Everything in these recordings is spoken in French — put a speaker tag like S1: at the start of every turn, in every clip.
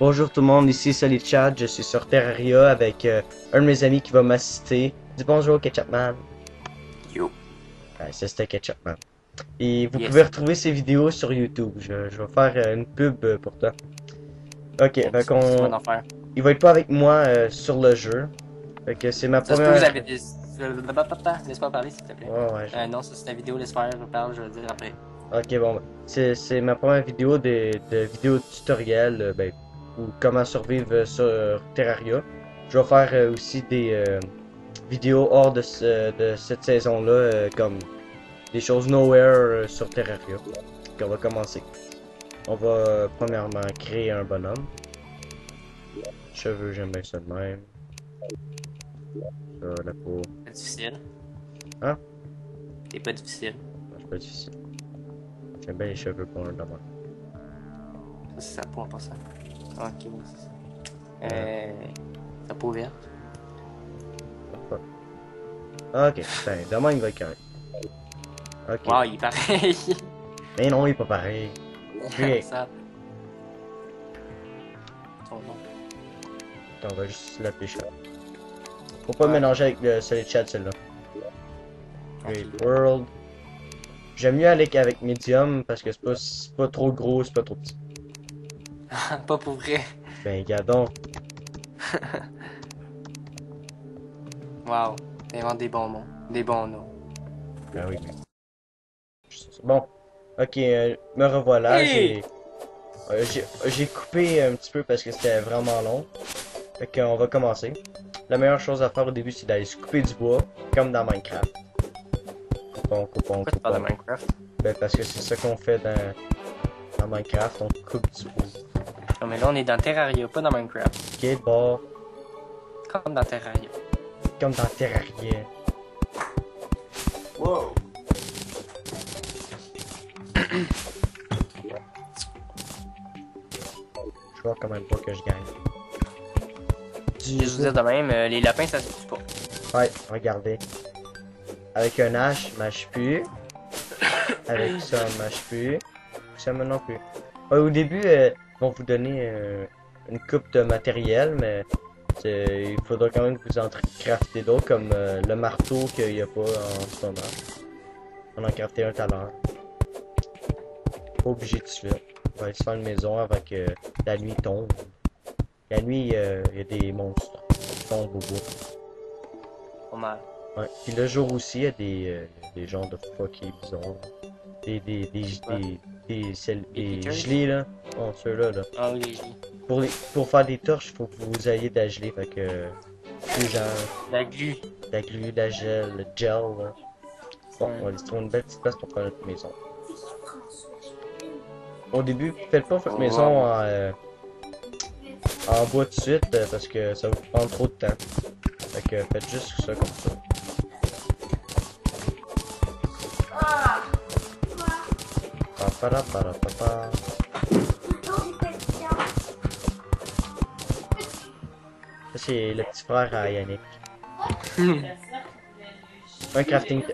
S1: Bonjour tout le monde, ici Solid Chat, je suis sur Terraria avec un de mes amis qui va m'assister. Dis bonjour Ketchupman.
S2: Yo.
S1: Ouais, ça c'était Ketchupman. Et vous
S2: Yes.
S1: pouvez retrouver ses vidéos sur YouTube. Je vais faire une pub pour toi. Ok, fait qu'on... Il va être pas avec moi sur le jeu. Fait que c'est ma
S2: Ça se
S1: première...
S2: peut que vous avez des... Laisse-moi parler s'il te plaît.
S1: Ouais.
S2: Non, ça c'est ta vidéo, laisse faire, je parle, je vais le dire après.
S1: Ok, bon, c'est ma première vidéo de vidéo tutoriel, ou comment survivre sur Terraria. Je vais faire aussi des vidéos hors de cette saison-là, comme des choses nowhere sur Terraria. Donc on va commencer. On va premièrement créer un bonhomme. Cheveux, j'aime bien ça de même. Ça, la peau.
S2: C'est difficile.
S1: Hein?
S2: C'est pas difficile.
S1: Non, c'est pas difficile. J'aime bien les cheveux pour un bonhomme.
S2: Ça c'est sa peau en passant. Ok, oui, c'est ça. Sa peau verte.
S1: Ok, putain, demain il va être correct. Ok.
S2: Wow, il est pareil.
S1: Mais non, il est pas pareil. Ok.
S2: Ça. Ton nom.
S1: Attends, on va juste l'appeler chat. Faut pas mélanger avec le Solid Chat celle-là. Great World. J'aime mieux aller avec Medium parce que c'est pas trop gros, c'est pas trop petit.
S2: Pas pour vrai.
S1: Ben, gadon.
S2: Wow, t'inventes des bons mots. Des bons noms.
S1: Ben oui. Bon. Ok, me revoilà.
S2: Hey!
S1: J'ai coupé un petit peu parce que c'était vraiment long. Fait qu'on va commencer. La meilleure chose à faire au début, c'est d'aller se couper du bois, comme dans Minecraft. Coupons.
S2: Pourquoi tu parles de Minecraft?
S1: Ben, parce que c'est ça qu'on fait dans Minecraft, on coupe du bois.
S2: Non, mais là, on est dans Terraria, pas dans Minecraft.
S1: Ok, bon.
S2: Comme dans Terraria.
S1: Comme dans Terraria.
S2: Wow!
S1: Je vois quand même pas que je gagne.
S2: Je vais vous dire de même, les lapins, ça se tue pas.
S1: Ouais, regardez. Avec un hache, mâche plus. Avec ça, mâche plus. Ça me non plus. Ouais, au début, ils vont vous donner une coupe de matériel, mais il faudra quand même que vous en crafter d'autres, comme le marteau qu'il n'y a pas en ce moment. On en crafté un tout à l'heure. Pas obligé de suite. On va aller se faire une maison avant que la nuit tombe. La nuit, il y a des monstres qui tombent au bout.
S2: Pas mal.
S1: Ouais. Puis le jour aussi, il y a des genres de fuckés bizarres. Des gelés là. Bon, ceux-là là.
S2: Ah oui, les gelés.
S1: Pour faire des torches, il faut que vous ayez de la gelée. Fait que. Plus genre.
S2: La glu.
S1: De la glu, de la gel, le gel là. Bon, on va aller se trouver une belle petite place pour faire notre maison. Au début, faites pas votre maison en bois tout de suite parce que ça va vous prendre trop de temps. Fait que faites juste ça comme ça. Paparapapapa. Ça c'est le petit frère à Yannick.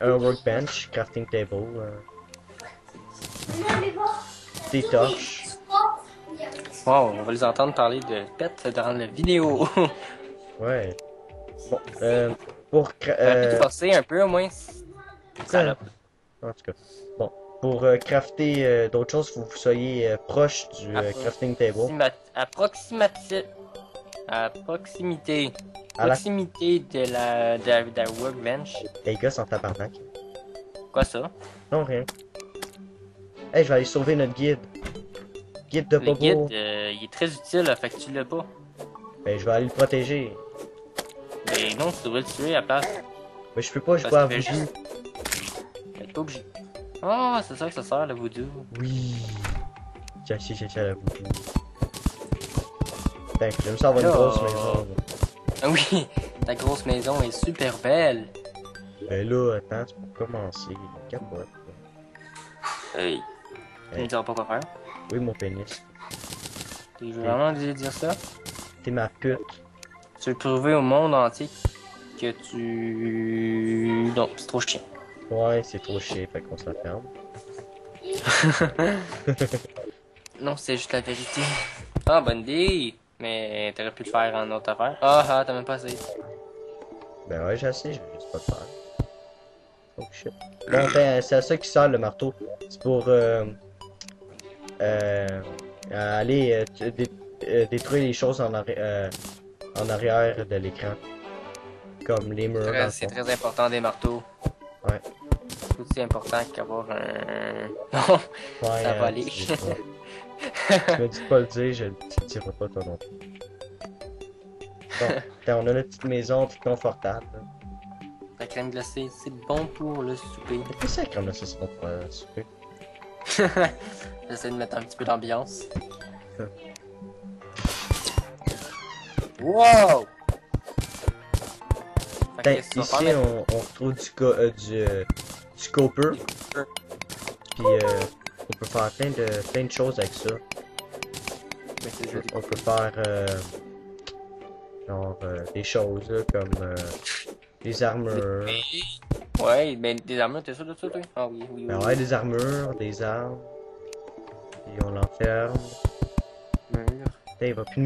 S1: Un workbench, crafting table. Des torches.
S2: Wow, on va les entendre parler de pets dans la vidéo.
S1: Ouais. Bon, pour
S2: T'aurais pu passer un peu au moins.
S1: Salope. En tout cas. Bon, pour crafter d'autres choses, faut que vous soyez proche du crafting table.
S2: À proximité. Proximité de la workbench.
S1: Les gars sont tabarnak.
S2: Quoi ça?
S1: Non, rien. Hey, je vais aller sauver notre guide. Guide de
S2: Le
S1: Bobo.
S2: guide, il est très utile, là, fait que tu l'as pas.
S1: Ben, je vais aller le protéger.
S2: Mais non, tu devrais le tuer à la place.
S1: Mais je peux pas, je
S2: Parce
S1: vois à
S2: qu'il fait
S1: voodoo.
S2: T'es pas obligé. Ah, c'est ça que ça sert, le voodoo.
S1: Oui. J'ai la voodoo. Ben, j'aime ça avoir une grosse maison.
S2: Ah oui, ta grosse maison est super belle.
S1: Ben là, attends, c'est pour commencer. Capote.
S2: Hey. Tu me diras pas quoi faire?
S1: Oui, mon pénis.
S2: Tu veux vraiment dire ça?
S1: T'es ma pute.
S2: Tu veux prouver au monde entier que tu... Non, c'est trop chiant.
S1: Ouais, c'est trop chiant, fait qu'on se la ferme.
S2: Non, c'est juste la vérité. Ah, bonne idée! Mais t'aurais pu le faire en autre affaire. Ah, t'as même pas essayé.
S1: Ben ouais, j'ai essayé, je vais juste pas le faire. Oh shit. Bon, ben, c'est à ça qui sert le marteau. C'est pour euh, aller détruire les choses en arrière de l'écran. Comme les murs, dans le
S2: C'est
S1: fond.
S2: très important des marteaux.
S1: Ouais.
S2: C'est aussi important qu'avoir un... Non,
S1: Ouais,
S2: ça va aller.
S1: tu me dis de pas le dire, je tu le diras pas toi non plus. Bon, on a notre petite maison toute confortable.
S2: La crème glacée, c'est bon pour le souper.
S1: Qu'est-ce que c'est comme là, c'est bon pour souper?
S2: J'essaie de mettre un petit peu d'ambiance. Wow! Fait que
S1: Ben,
S2: qu'est-ce que tu vas
S1: ici,
S2: faire,
S1: on retrouve du copper, puis on peut faire plein de choses avec ça.
S2: mais c'est joli.
S1: On peut faire genre des choses là, comme des armures.
S2: Ouais, ben des armures, t'es sûr de ça, toi? Ah oui, oui, oui.
S1: Ben ouais, des armures, des armes. Et on l'enferme.
S2: Mur.
S1: Putain, il va plus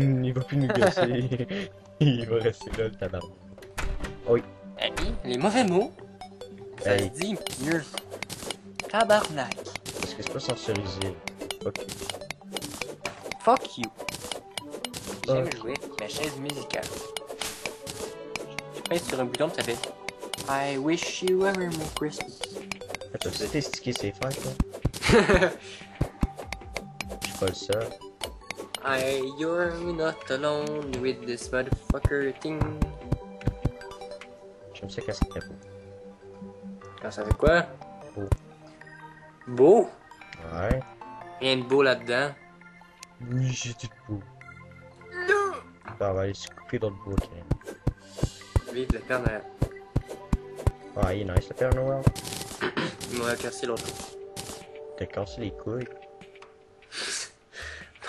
S1: nous gosser. Il va rester là, le tabac.
S2: Hey, les mauvais mots, ça
S1: Hey.
S2: se dit mieux. Tabarnak.
S1: Parce que c'est pas sensorisé. Ok.
S2: Fuck you. J'aime
S1: Ok.
S2: jouer avec ma chaise musicale. Je pèse sur un bouton, ça fait I wish you a Merry Christmas.
S1: Attends, tu sais stické ses fêtes, là? Je suis pas le seul.
S2: You're not alone with this motherfucker thing.
S1: J'aime ça quand ça fait beau.
S2: Ah, ça fait quoi?
S1: Beau.
S2: Beau?
S1: Ouais.
S2: Rien de beau là-dedans.
S1: Oui, j'ai tout beau. Bon, on va aller se couper dans le bois, quand même.
S2: Vive le Père Noël.
S1: Ah, il est nice, le Père Noël.
S2: Il m'a cassé l'autre.
S1: T'as cassé les couilles.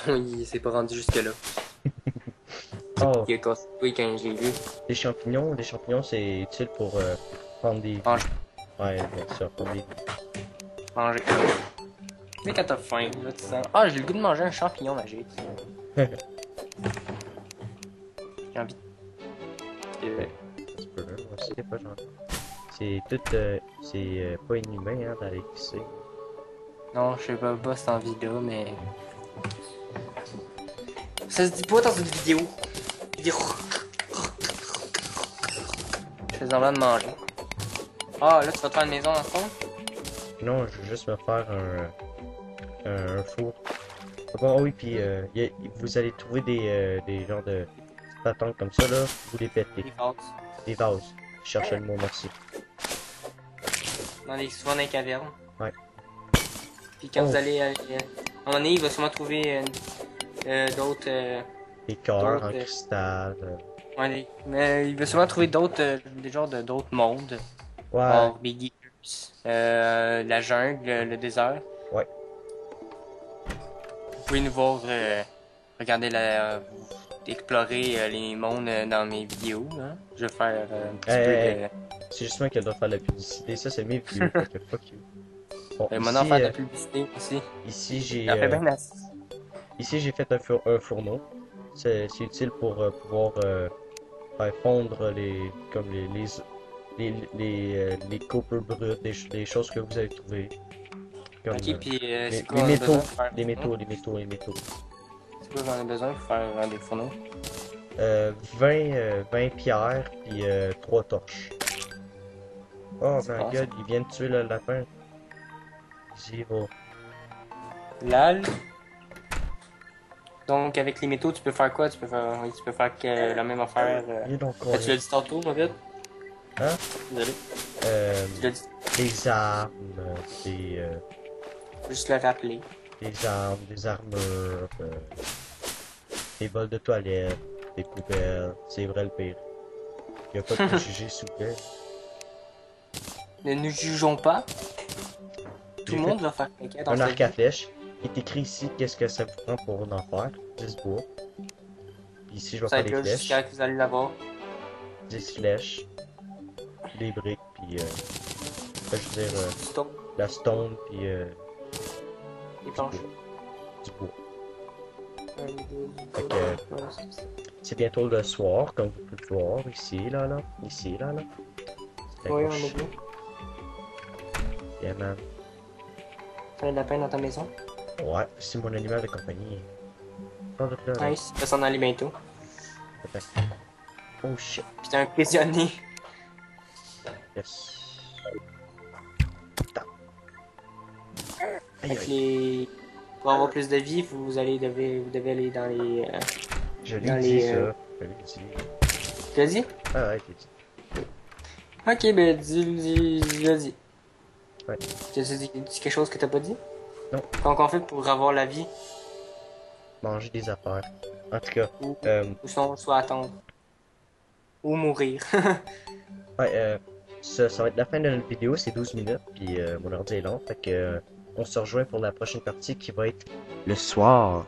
S2: Non, il s'est pas rendu jusque-là.
S1: Oh,
S2: Il a cassé les couilles quand je l'ai vu.
S1: des champignons. Des champignons, c'est utile pour prendre des...
S2: Manger.
S1: Ouais, bien sûr, prendre des...
S2: Manger. Tu sais quand t'as faim, là, tu sens. Ah, j'ai le goût de manger un champignon magique. J'ai envie.
S1: Ça se peut, moi aussi, des fois, j'en... C'est tout... c'est pas inhumain, hein, d'aller pisser.
S2: Non, je sais pas, c'est en vidéo, mais. Ça se dit pas dans une vidéo. Je fais semblant de manger. Ah, là, tu vas te faire une maison dans le fond?
S1: Non, je veux juste me faire un four. Ah bon, oui, puis vous allez trouver des genres de petites patentes comme ça, là. Vous les pétez.
S2: Des vases.
S1: Des vases. Je cherchais le mot, merci.
S2: Souvent dans les cavernes.
S1: Ouais.
S2: Puis quand
S1: Oh.
S2: vous allez. À un moment donné, il va sûrement trouver d'autres.
S1: Des cœurs en
S2: D'autres,
S1: cristal.
S2: Ouais, mais il va sûrement trouver d'autres. Des genres d'autres mondes.
S1: Ouais.
S2: Genre Big Ears, la jungle, le désert.
S1: Ouais.
S2: Vous pouvez nous voir regarder explorer les mondes dans mes vidéos. Hein. Je vais faire un petit
S1: Hey,
S2: peu
S1: C'est juste moi qui dois faire la publicité. Ça, c'est mes vidéos. Fait que fuck you. Bon,
S2: de. Maintenant, faire de la
S1: ici,
S2: publicité aussi.
S1: ici j'ai
S2: Ça fait bien assez.
S1: ici j'ai fait un fourneau. C'est utile pour pouvoir faire fondre les copper bruts, des choses que vous avez trouvées. Comme
S2: Ok, puis
S1: les,
S2: c'est quoi
S1: les
S2: on a
S1: métaux,
S2: besoin pour faire
S1: les métaux, les métaux, les métaux.
S2: C'est quoi qu'on a besoin pour faire des fourneaux?
S1: 20 pierres, puis 3 torches. Oh
S2: C'est
S1: my
S2: bon,
S1: god, il vient de tuer le lapin. Zéro.
S2: Lal. Donc avec les métaux, tu peux faire quoi? Tu peux faire, oui, tu peux faire que la même affaire.
S1: Il est donc
S2: Ah, tu l'as dit tantôt, en fait?
S1: Hein?
S2: Désolé. Tu l'as dit.
S1: Des armes,
S2: Juste le rappeler.
S1: des armes, des armures, des bols de toilette, des poubelles. C'est vrai le pire. Il y a pas de préjugés, s'il vous plaît.
S2: Ne nous jugeons pas. Tout
S1: J'ai
S2: le
S1: fait
S2: monde va faire caca dans
S1: un
S2: sa
S1: arc à
S2: vie.
S1: flèche. Il est écrit ici qu'est-ce que ça vous prend pour en faire. 10 bois. Puis ici, je vais
S2: Ça va
S1: faire
S2: être
S1: des
S2: là
S1: flèches.
S2: jusqu'à que vous allez l'avoir.
S1: 10 flèches. des briques, puis je veux dire,
S2: Stone,
S1: la stone, puis
S2: des planches.
S1: du bois.
S2: Un, deux,
S1: Fait
S2: trois,
S1: que
S2: ouais, c'est ça.
S1: c'est bientôt le soir, comme vous pouvez le voir, ici, là. Ici, là. C'est
S2: Oui, on
S1: gauche.
S2: est bien.
S1: Yeah, man.
S2: T'as un lapin dans ta maison.
S1: Ouais, c'est mon animal de compagnie. Pas de là, là.
S2: Nice, ça s'en aller bientôt.
S1: Attends. Oh shit,
S2: Puis t'es un prisonnier.
S1: yes. Putain. Aïe,
S2: Fait que
S1: aïe.
S2: les... Pour avoir plus de vie, vous devez aller dans les...
S1: Je
S2: dans
S1: l'ai dit,
S2: les,
S1: ça. Je l'ai dit.
S2: Tu l'as dit?
S1: Ah ouais, je l'ai dit.
S2: Ok, ben dis-le.
S1: Ouais.
S2: Tu as dit quelque chose que t'as pas dit?
S1: Non.
S2: Comment on fait pour avoir la vie?
S1: Manger des affaires. En tout cas,
S2: Ou,
S1: euh,
S2: ou soit attendre. Ou mourir.
S1: ouais, ça va être la fin de notre vidéo, c'est 12 minutes, puis mon ordi est long, fait que on se rejoint pour la prochaine partie qui va être le soir.